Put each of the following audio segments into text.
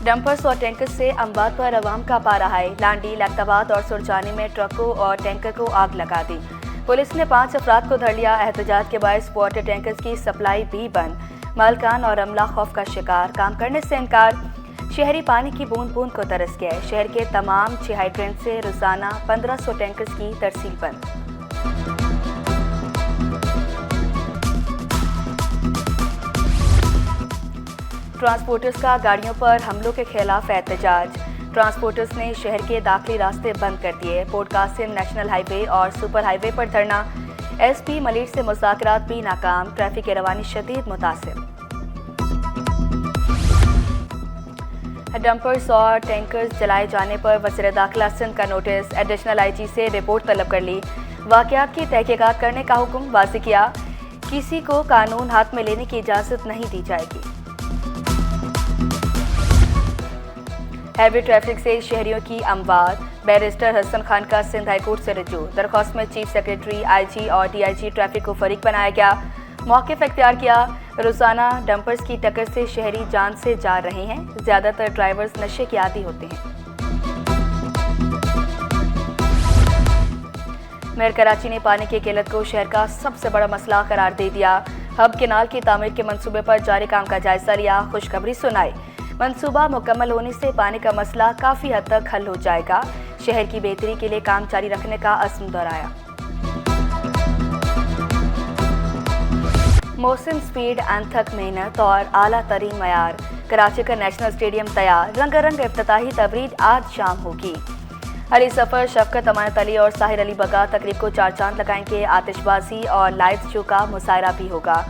Dumpers और tanker से अमवात पर अवाम का पारा है। लांडी, लखताबाद और सुरजानी में ट्रकों और टैंकर को आग लगा दी। पुलिस ने 5 अफराद को धर लिया। एहतजाज के बायस वाटर टैंकर्स की सप्लाई भी बंद। मालकान और अमला खौफ का शिकार, काम करने से इनकार। शहरी पानी की बूंद बूंद को तरस गए। शहर के तमाम 6 हाइड्रेंट से रोजाना 1500 टैंकर्स की तरसील बंद। ट्रांसपोर्टर्स का गाड़ियों पर हमलों के खिलाफ एहतजाज। ट्रांसपोर्टर्स ने शहर के दाखिली रास्ते बंद कर दिए। पोर्ट कासिम नेशनल हाईवे और सुपर हाईवे पर धरना। एसपी मलिक से मुज़ाकरात भी नाकाम। ट्रैफिक की रवानी शदीद मुतासिर। डंपर्स और टैंकर्स जलाए जाने पर वज़ीर दाखिला सिंध का नोटिस। एडिशनल आईजी से रिपोर्ट तलब कर ली। वाक़यात की तहकीकात करने का हुक्म वाज़ेह किया। किसी को कानून हाथ में लेने की इजाज़त नहीं दी जाएगी। हैवी ट्रैफिक से शहरियों की अमवात। बैरिस्टर हसन खान का सिंध हाईकोर्ट से रजू। दरख्वास्त में चीफ सेक्रेटरी, आईजी और डीआईजी ट्रैफिक को फरीक बनाया गया। मौक़िफ़ इख्तियार किया। रोज़ाना डंपर्स की टक्कर से शहरी जान से जा रहे हैं। ज़्यादातर ड्राइवर्स नशे के आदी होते हैं। मेयर कराची ने पानी की किल्लत को शहर का सबसे बड़ा मसला करार दे दिया। हब केनाल की तामीर के मंसूबे पर जारी काम का जायजा लिया। खुशखबरी सुनाई। मंसूबा मुकम्मल होने से पानी का मसला काफ़ी हद तक हल हो जाएगा। शहर की बेहतरी के लिए काम जारी रखने का अज़्म दोहराया। मोहसिन स्पीड, अनथक मेहनत और आला तरीन मयार। कराची का नेशनल स्टेडियम तैयार। रंगारंग इफ्तिताही तकरीब आज शाम होगी। अली सफ़र, शफकत अमानत अली और साहिर अली बगा तकरीब को 4 चांद लगाएंगे। आतिशबाजी और लाइव शो का मुशायरा भी होगा।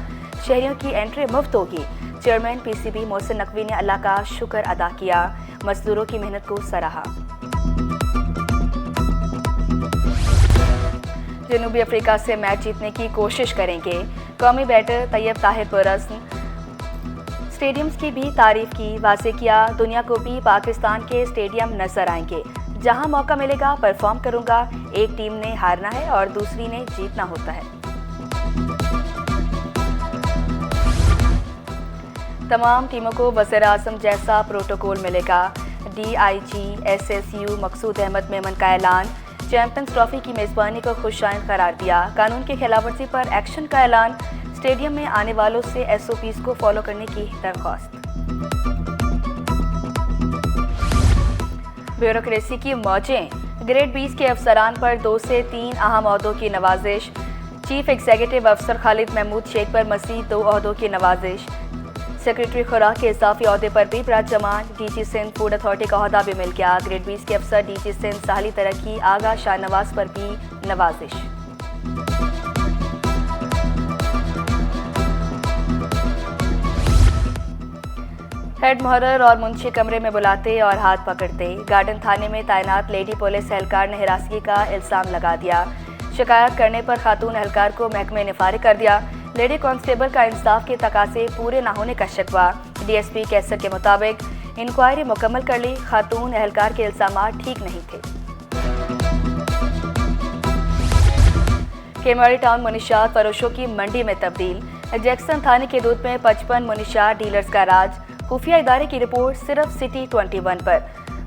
शहरियों की एंट्री मुफ्त होगी। चेयरमैन पीसीबी मोहसिन नकवी ने अल्लाह का शुक्र अदा किया। मजदूरों की मेहनत को सराहा। जनूबी अफ्रीका से मैच जीतने की कोशिश करेंगे। कौमी बैटर तैयब ताहिर पुरस्न। स्टेडियम्स की भी तारीफ की। वाज़ेह किया, दुनिया को भी पाकिस्तान के स्टेडियम नजर आएंगे। जहां मौका मिलेगा परफॉर्म करूंगा। एक टीम ने हारना है और दूसरी ने जीतना होता है। तमाम टीमों को वज़ीर-ए-आज़म जैसा प्रोटोकॉल मिलेगा। डीआईजी एसएसयू मकसूद अहमद मेमन का ऐलान। चैंपियंस ट्रॉफी की मेज़बानी को खुशाइन करार दिया। कानून की खिलाफवर्जी पर एक्शन का ऐलान। स्टेडियम में आने वालों से एसओपीज़ को फॉलो करने की दरख्वास्त। ब्यूरोक्रेसी की मौजें। ग्रेड 20 के अफसरान पर 2 से 3 अहम ओहदों की नवाजिश। चीफ एग्जीक्यूटिव अफसर खालिद महमूद शेख पर मज़ीद 2 ओहदों की नवाजिश। सेक्रेटरी खुराक के इजाफी ओहदे पर भी बराजमान। डीजी सिंध फूड अथॉरिटी का ओहदा भी मिल गया। ग्रेड 20 के अफसर डीजी सिंध साहली तरक्की आगा शाहनवाज पर भी नवाजिश। हेड मुहर्रर और मुंशी कमरे में बुलाते और हाथ पकड़ते। गार्डन थाने में तैनात लेडी पुलिस एहलकार ने हिरासगी का इल्जाम लगा दिया। शिकायत करने पर खातून एहलकार को महकमे ने फारिग कर दिया। लेडी कांस्टेबल का इंसाफ के तकाजे पूरे न होने का शिकवा। डीएसपी कैसर के मुताबिक इंक्वायरी मुकम्मल कर ली। खातून एहलकार के इल्जामात ठीक नहीं थे। केमाड़ी टाउन मुनिशात फरोशों की मंडी में तब्दील। जैक्सन थाने के दूध में 55 मुनिशात डीलर्स का राज। खुफिया इदारे की रिपोर्ट सिर्फ सिटी 21 पर।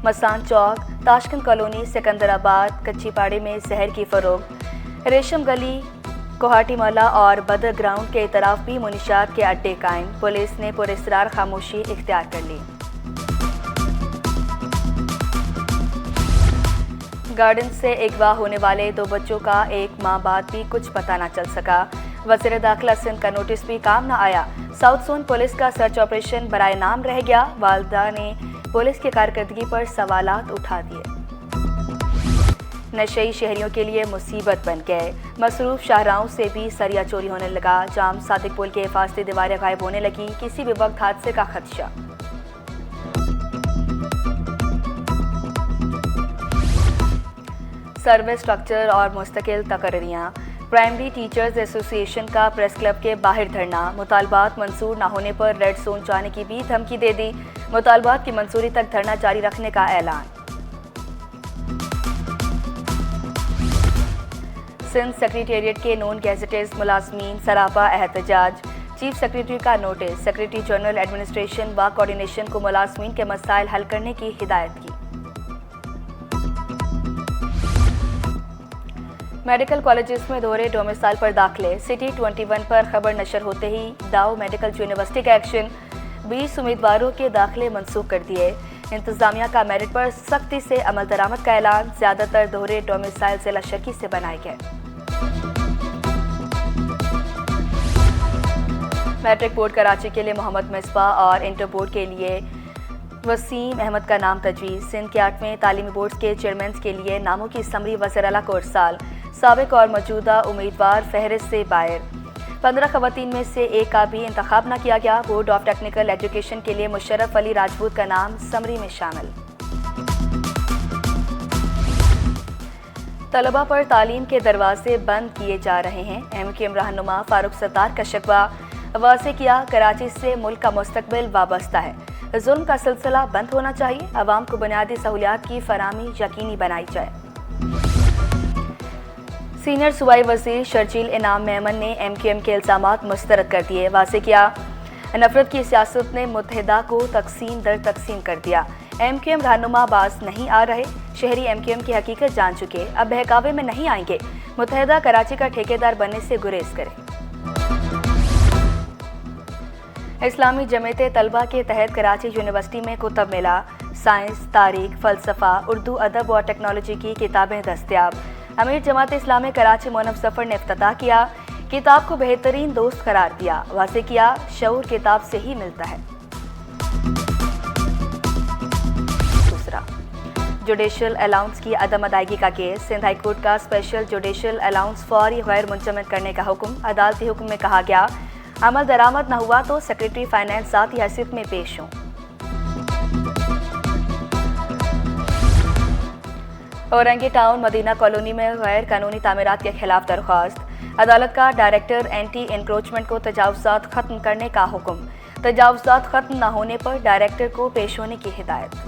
मसान चौक, ताशकंद कॉलोनी, सिकंदराबाद, कच्चीपाड़े में जहर की फरोख्त। रेशम गली, कोहाटी माला और बदर ग्राउंड के इतराफ भी मुनिशात के अड्डे कायम। पुलिस ने पुरस्रार खामोशी इख्तियार कर ली। गार्डन से अगवा होने वाले 2 बच्चों का 1 माह बाद भी कुछ पता न चल सका। वज़ीर दाखिला सिंध का नोटिस भी काम न आया। साउथ जोन पुलिस का सर्च ऑपरेशन बराए नाम रह गया। वालदा ने पुलिस की कारकर्दगी पर सवालात उठा दिए। नशई शहरियों के लिए मुसीबत बन गए। मसरूफ शाहराहों से भी सरिया चोरी होने लगा। जाम सादिक पुल के हिफाजती दीवारें गायब होने लगी। किसी भी वक्त हादसे का खदशा। सर्विस स्ट्रक्चर और मुस्तकिल तकर्रियाँ। प्राइमरी टीचर्स एसोसिएशन का प्रेस क्लब के बाहर धरना। मुतालबात मंजूर न होने पर रेड जोन जाने की भी धमकी दे दी। मुतालबात की मंजूरी तक धरना जारी रखने का ऐलान। सिंध सेक्रेटेरिएट के नॉन गैजेटेड मुलाजमीन सरापा एहतजाज। चीफ सेक्रेटरी का नोटिस, सेक्रेटरी जनरल एडमिनिस्ट्रेशन व कोऑर्डिनेशन को मुलाजमीन के मसाइल हल करने की हिदायत की। मेडिकल कॉलेजेस में दोहरे डोमिसाइल पर दाखिले, सिटी 21 पर खबर नशर होते ही दाऊ मेडिकल यूनिवर्सिटी का एक्शन, 20 उम्मीदवारों के दाखिले मंसूख कर दिए। इंतजामिया का मेरिट पर सख्ती से अमल दरामद का ऐलान, ज्यादातर दोहरे डोमिसाइल जिला शर्की से बनाए गए। मैट्रिक बोर्ड कराची के लिए मोहम्मद मिसबा और इंटर बोर्ड के लिए वसीम अहमद का नाम तजवीज़। सिंध के 8वें तालीमी बोर्ड के चेयरमैन के लिए नामों की समरी वज़ीर आला को इरसाल, साबिक और मौजूदा उम्मीदवार फहरिस्त से बाहर। 15 खवातीन में से एक का भी इंतखाब न किया गया। बोर्ड ऑफ टेक्निकल एजुकेशन के लिए मुशर्रफ अली राजपूत का नाम समरी में शामिल। तलबा पर तालीम के दरवाजे बंद किए जा रहे हैं, MQM रहनुमा फारूक सत्तार का शिकवा। वाज़ेह किया, कराची से मुल्क का मुस्तकबिल वाबस्ता है, जुल्म का सिलसिला बंद होना चाहिए, अवाम को बुनियादी सहूलियात की फराहमी यकीनी बनाई जाए। सीनियर सूबाई वज़ीर शर्जील इनाम मेमन ने MQM के इल्ज़ामात मुस्तरद कर दिए। वाज़ेह किया, नफरत की सियासत ने मुत्तहिदा को तकसीम दर तकसीम कर दिया। MQM रहनुमा बाज नहीं आ रहे, शहरी MQM की हकीकत जान चुके, अब बहकावे में नहीं आएंगे, मुत्तहिदा कराची का ठेकेदार बनने से गुरेज करें। इस्लामी जमीयत तलबा के तहत कराची यूनिवर्सिटी में कुतब मेला, साइंस, तारीख, फ़लसफ़ा, उर्दू, अदब और टेक्नोलॉजी की किताबें दस्तयाब। अमीर जमात इस्लामी कराची मोनफ सफ़र ने इफ्तिताह किया, किताब को बेहतरीन दोस्त करार दिया। वाज़ेह किया, शऊर किताब से ही मिलता है। दूसरा, जुडिशल अलाउंस की अदम अदायगी का केस, सिंध हाई कोर्ट का स्पेशल जुडिशल अलाउंस फौरी गैर मुंजमद करने का हुक्म। अदालती हुक्म में कहा गया, अमल दरामद न हुआ तो सेक्रेटरी फाइनेंस ज़ाती हैसियत में पेश हों। औरंगी टाउन मदीना कॉलोनी में गैर कानूनी तामीरात के खिलाफ दरख्वास्त, अदालत का डायरेक्टर एंटी इंक्रोचमेंट को तजावुज़ात खत्म करने का हुक्म। तजावुज़ात खत्म न होने पर डायरेक्टर को पेश होने की हिदायत।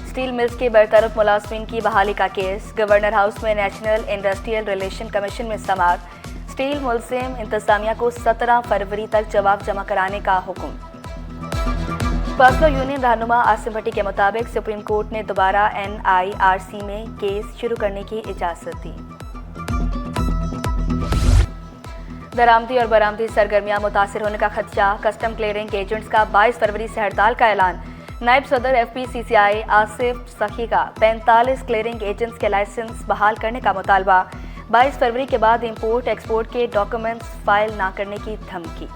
स्टील मिल्स के बरतरफ मुलाजमीन की बहाली का केस, गवर्नर हाउस में नेशनल इंडस्ट्रियल रिलेशन कमीशन में समाअत। स्टील मुलजिम इंतजामिया को 17 फरवरी तक जवाब जमा कराने का हुक्म। पर्सनल यूनियन रहनुमा आसिम भट्टी के मुताबिक सुप्रीम कोर्ट ने दोबारा NIRC में केस शुरू करने की इजाज़त दी। दरामदी और बरामदी सरगर्मियां मुतासिर होने का खदशा, कस्टम क्लियरिंग एजेंट्स का 22 फरवरी से हड़ताल का ऐलान। नायब सदर FPCCI आसिफ सखी का 45 क्लियरिंग एजेंट्स के लाइसेंस बहाल करने का मुतालबा। 22 फरवरी के बाद इंपोर्ट एक्सपोर्ट के डॉक्यूमेंट्स फाइल ना करने की धमकी।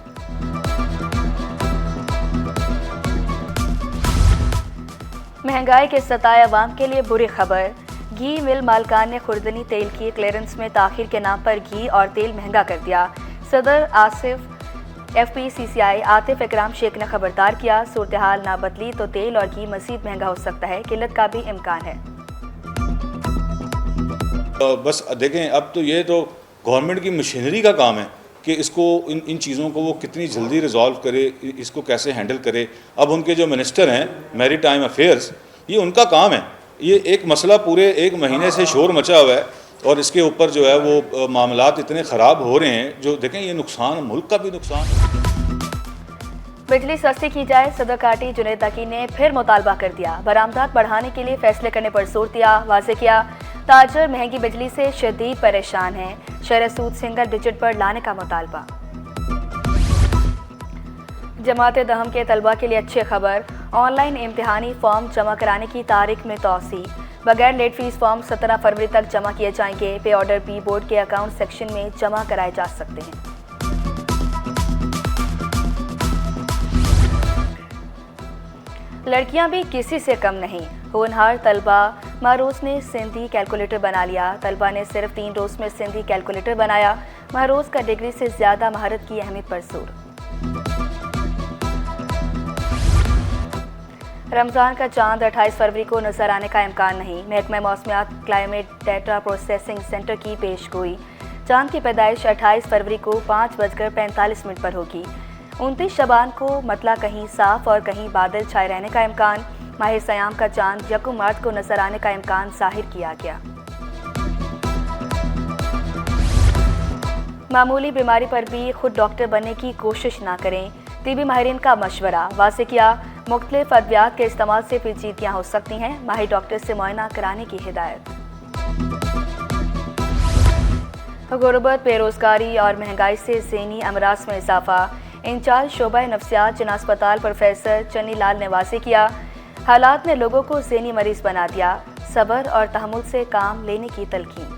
महंगाई के सताए अवाम के लिए बुरी खबर, घी मिल मालकान ने खुर्दनी तेल की क्लियरेंस में ताखीर के नाम पर घी और तेल महंगा कर दिया। सदर आसिफ FPCCI आतिफ इकराम शेख ने खबरदार किया, सूरत हाल ना बदली तो तेल और घी मजीद महंगा हो सकता है, किल्लत का भी इम्कान है। बस देखें, अब तो ये तो गवर्नमेंट की मशीनरी का काम है कि इसको इन चीज़ों को वो कितनी जल्दी रिजॉल्व करे, इसको कैसे हैंडल करे। अब उनके जो मिनिस्टर हैं मैरीटाइम अफेयर्स, ये उनका काम है। ये एक मसला पूरे 1 महीने से शोर मचा हुआ है और इसके ऊपर जो है वो मामलात इतने ख़राब हो रहे हैं, जो देखें ये नुकसान, मुल्क का भी नुकसान। बिजली सस्ती की जाए, सदर काटी जुनैद तकी ने फिर मुतालबा कर दिया। बरामदात बढ़ाने के लिए फैसले करने पर जोर दिया। वाज़ेह किया, ताजर महंगी बिजली से शदीद परेशान हैं, शरह सूद सिंगल डिजिट पर लाने का मुतालबा। जमात दहम के तलबा के लिए अच्छी खबर, ऑनलाइन इम्तिहानी फॉर्म जमा कराने की तारीख में तौसी। बगैर लेट फीस फॉर्म 17 फरवरी तक जमा किए जाएंगे। पे ऑर्डर भी बोर्ड के अकाउंट सेक्शन में जमा कराए जा सकते हैं। लड़कियां भी किसी से कम नहीं, होनहार तलबा महरोज ने सिंधी कैलकुलेटर बना लिया। तलबा ने सिर्फ 3 रोज में सिंधी कैलकुलेटर बनाया। महरोज का डिग्री से ज्यादा महारत की अहमियत पर जोर। रमजान का चांद 28 फरवरी को नजर आने का इम्कान नहीं। महकमा मौसमियात क्लाइमेट डेटा प्रोसेसिंग सेंटर की पेशगोई, चांद की पैदाइश 28 फरवरी को 5:45 पर होगी। 29 शबान को मतला कहीं साफ और कहीं बादल छाए रहने का इम्कान। माह सयाम का चांद 1 मार्च को नजर आने का इम्कान जाहिर किया गया। मामूली बीमारी पर भी खुद डॉक्टर बनने की कोशिश ना करें, टीबी माहिरीन का मशवरा। वासे किया, मुख्तलिफ अद्वियात के इस्तेमाल से पेचीदगियाँ हो सकती हैं, माहिर डॉक्टर से मुआयना कराने की हिदायत। गुर्बत, बेरोजगारी और महंगाई से ज़हनी अमराज में इजाफा। इंचार्ज शोबा नफ्सियात जिला अस्पताल प्रोफेसर चन्नी लाल ने वाज़ेह किया, हालात ने लोगों को ज़हनी मरीज बना दिया, सब्र और तहम्मुल से काम लेने की तलकीन।